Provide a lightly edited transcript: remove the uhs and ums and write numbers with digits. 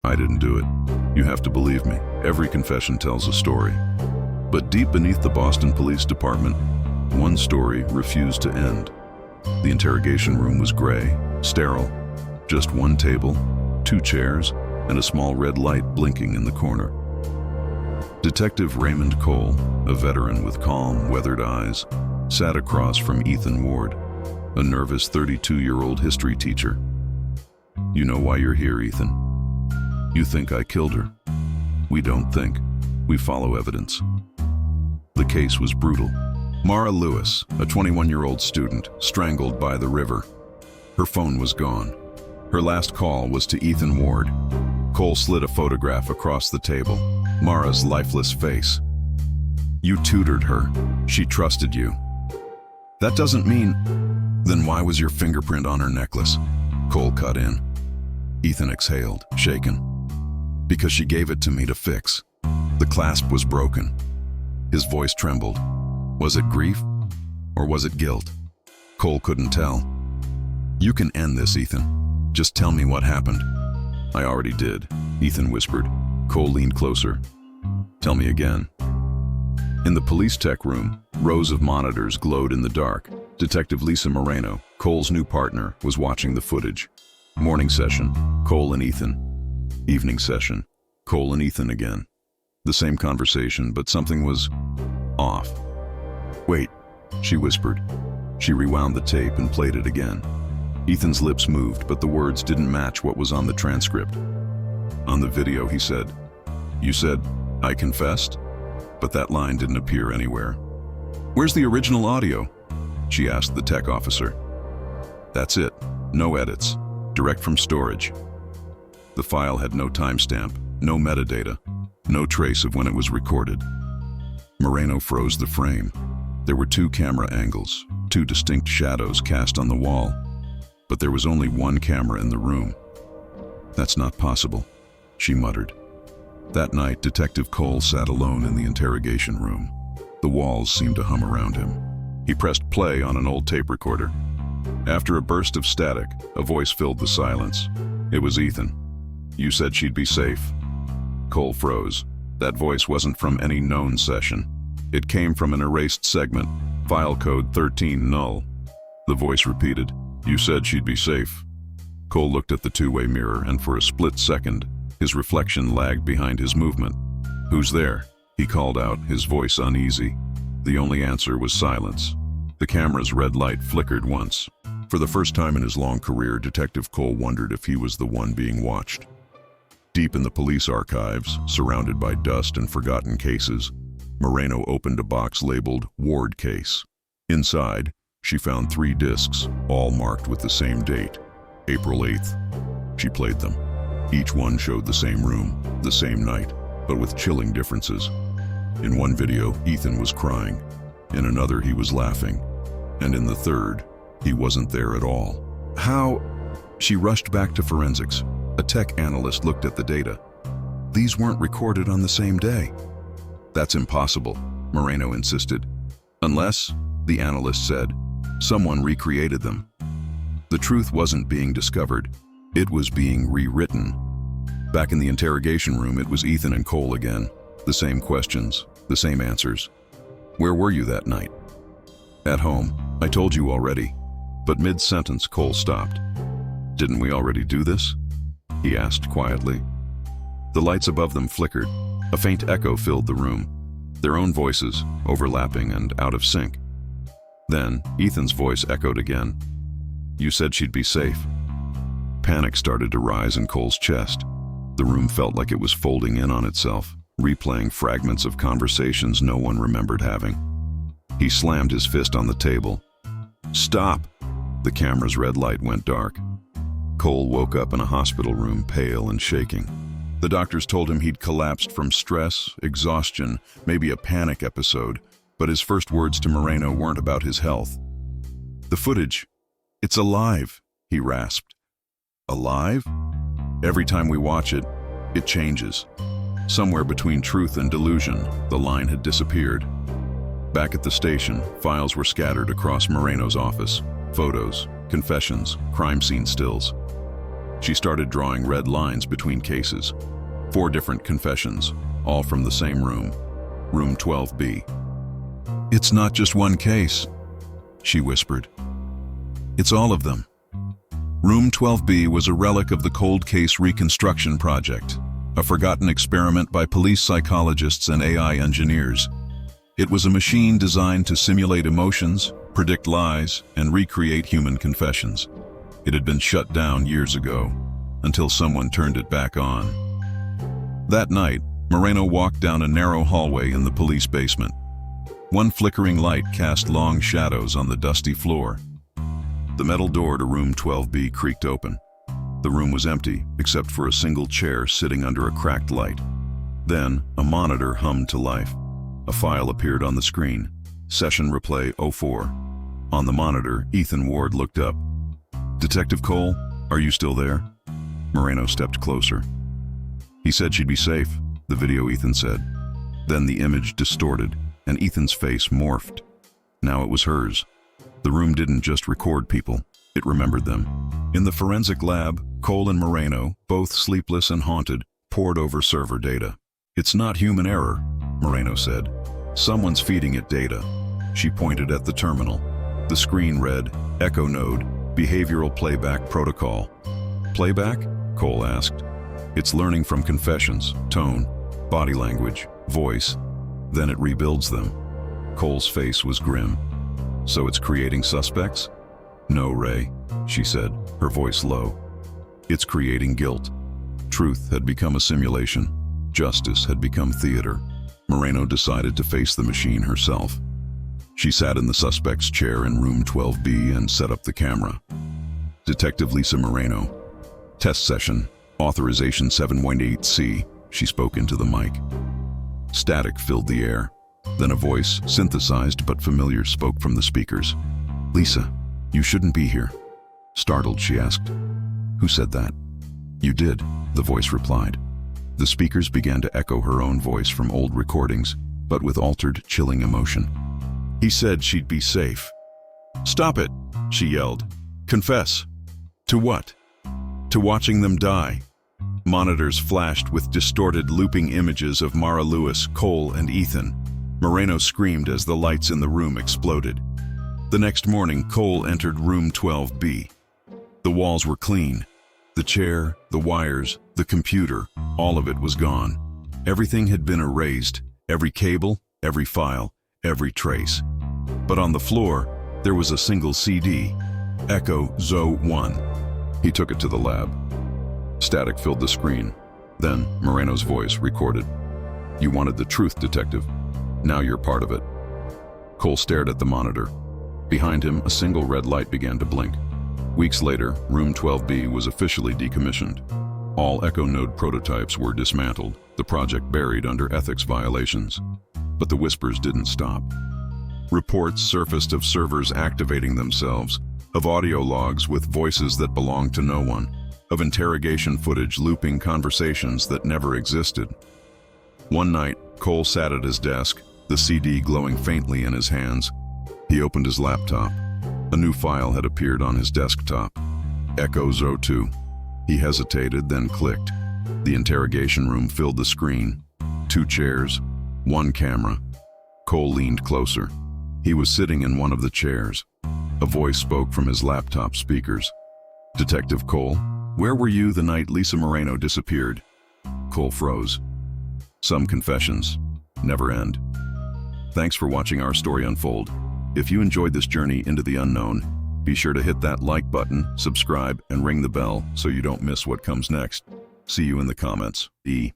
I didn't do it. You have to believe me. Every confession tells a story. But deep beneath the Boston Police Department, one story refused to end. The interrogation room was gray, sterile. Just one table, 2 chairs, and a small red light blinking in the corner. Detective Raymond Cole, a veteran with calm, weathered eyes, sat across from Ethan Ward, a nervous 32-year-old history teacher. You know why you're here, Ethan. You think I killed her. We don't think. We follow evidence. The case was brutal. Mara Lewis, a 21-year-old student, strangled by the river. Her phone was gone. Her last call was to Ethan Ward. Cole slid a photograph across the table. Mara's lifeless face. You tutored her. She trusted you. That doesn't mean... Then why was your fingerprint on her necklace? Cole cut in. Ethan exhaled, shaken. Because she gave it to me to fix. The clasp was broken. His voice trembled. Was it grief? Or was it guilt? Cole couldn't tell. You can end this, Ethan. Just tell me what happened. I already did, Ethan whispered. Cole leaned closer. Tell me again. In the police tech room, rows of monitors glowed in the dark. Detective Lisa Moreno, Cole's new partner, was watching the footage. Morning session, Cole and Ethan. Evening session, Cole and Ethan again. The same conversation, but something was off. Wait, she whispered. She rewound the tape and played it again. Ethan's lips moved, but the words didn't match what was on the transcript. On the video, he said, "You said, I confessed?" But that line didn't appear anywhere. Where's the original audio? She asked the tech officer. That's it. No edits. Direct from storage. The file had no timestamp, no metadata, no trace of when it was recorded. Moreno froze the frame. There were 2 camera angles, 2 distinct shadows cast on the wall, but there was only one camera in the room. That's not possible, she muttered. That night, Detective Cole sat alone in the interrogation room. The walls seemed to hum around him. He pressed play on an old tape recorder. After a burst of static, a voice filled the silence. It was Ethan. You said she'd be safe. Cole froze. That voice wasn't from any known session. It came from an erased segment, file code 13 null. The voice repeated, You said she'd be safe. Cole looked at the 2-way mirror, and for a split second, his reflection lagged behind his movement. Who's there? He called out, his voice uneasy. The only answer was silence. The camera's red light flickered once. For the first time in his long career, Detective Cole wondered if he was the one being watched. Deep in the police archives, surrounded by dust and forgotten cases, Moreno opened a box labeled Ward Case. Inside, she found 3 discs, all marked with the same date, April 8th. She played them. Each one showed the same room, the same night, but with chilling differences. In one video, Ethan was crying. In another, he was laughing. And in the third, he wasn't there at all. How? She rushed back to forensics. A tech analyst looked at the data. These weren't recorded on the same day. That's impossible, Moreno insisted. Unless, the analyst said, someone recreated them. The truth wasn't being discovered. It was being rewritten. Back in the interrogation room, it was Ethan and Cole again. The same questions, the same answers. Where were you that night? At home. I told you already. But mid-sentence, Cole stopped. Didn't we already do this? He asked quietly. The lights above them flickered. A faint echo filled the room. Their own voices, overlapping and out of sync. Then, Ethan's voice echoed again. You said she'd be safe. Panic started to rise in Cole's chest. The room felt like it was folding in on itself, replaying fragments of conversations no one remembered having. He slammed his fist on the table. Stop! The camera's red light went dark. Cole woke up in a hospital room, pale and shaking. The doctors told him he'd collapsed from stress, exhaustion, maybe a panic episode, but his first words to Moreno weren't about his health. The footage, it's alive, he rasped. Alive? Every time we watch it, it changes. Somewhere between truth and delusion, the line had disappeared. Back at the station, files were scattered across Moreno's office. Photos, confessions, crime scene stills. She started drawing red lines between cases. 4 different confessions, all from the same room, room 12B. "It's not just one case," she whispered. "It's all of them." Room 12B was a relic of the cold case reconstruction project, a forgotten experiment by police psychologists and AI engineers. It was a machine designed to simulate emotions, predict lies, and recreate human confessions. It had been shut down years ago, until someone turned it back on. That night, Moreno walked down a narrow hallway in the police basement. One flickering light cast long shadows on the dusty floor. The metal door to room 12B creaked open. The room was empty, except for a single chair sitting under a cracked light. Then, a monitor hummed to life. A file appeared on the screen. Session replay 04. On the monitor, Ethan Ward looked up. "Detective Cole, are you still there?" Moreno stepped closer. "He said she'd be safe," the video Ethan said. Then the image distorted, and Ethan's face morphed. Now it was hers. The room didn't just record people, it remembered them. In the forensic lab, Cole and Moreno, both sleepless and haunted, pored over server data. "It's not human error," Moreno said. "Someone's feeding it data." She pointed at the terminal. The screen read, "Echo Node, Behavioral Playback Protocol." "Playback?" Cole asked. "It's learning from confessions, tone, body language, voice. Then it rebuilds them." Cole's face was grim. "So it's creating suspects?" "No, Ray," she said, her voice low. "It's creating guilt." Truth had become a simulation. Justice had become theater. Moreno decided to face the machine herself. She sat in the suspect's chair in room 12B and set up the camera. "Detective Lisa Moreno. Test session. Authorization 718C, she spoke into the mic. Static filled the air. Then a voice, synthesized but familiar, spoke from the speakers. "Lisa, you shouldn't be here." Startled, she asked, "Who said that?" "You did," the voice replied. The speakers began to echo her own voice from old recordings, but with altered, chilling emotion. "He said she'd be safe." "Stop it," she yelled. "Confess." "To what?" "To watching them die." Monitors flashed with distorted, looping images of Mara Lewis, Cole, and Ethan. Moreno screamed as the lights in the room exploded. The next morning, Cole entered room 12B. The walls were clean. The chair, the wires, the computer, all of it was gone. Everything had been erased, every cable, every file, every trace. But on the floor, there was a single CD, Echo Zo 1. He took it to the lab. Static filled the screen. Then Moreno's voice recorded. "You wanted the truth, Detective. Now you're part of it." Cole stared at the monitor. Behind him, a single red light began to blink. Weeks later, room 12B was officially decommissioned. All Echo Node prototypes were dismantled, the project buried under ethics violations. But the whispers didn't stop. Reports surfaced of servers activating themselves, of audio logs with voices that belonged to no one, of interrogation footage looping conversations that never existed. One night, Cole sat at his desk, the CD glowing faintly in his hands. He opened his laptop. A new file had appeared on his desktop. Echo Zo 2. He hesitated, then clicked. The interrogation room filled the screen. 2 chairs, 1 camera. Cole leaned closer. He was sitting in one of the chairs. A voice spoke from his laptop speakers. "Detective Cole, where were you the night Lisa Moreno disappeared?" Cole froze. Some confessions never end. Thanks for watching our story unfold. If you enjoyed this journey into the unknown, be sure to hit that like button, subscribe, and ring the bell so you don't miss what comes next. See you in the comments. E.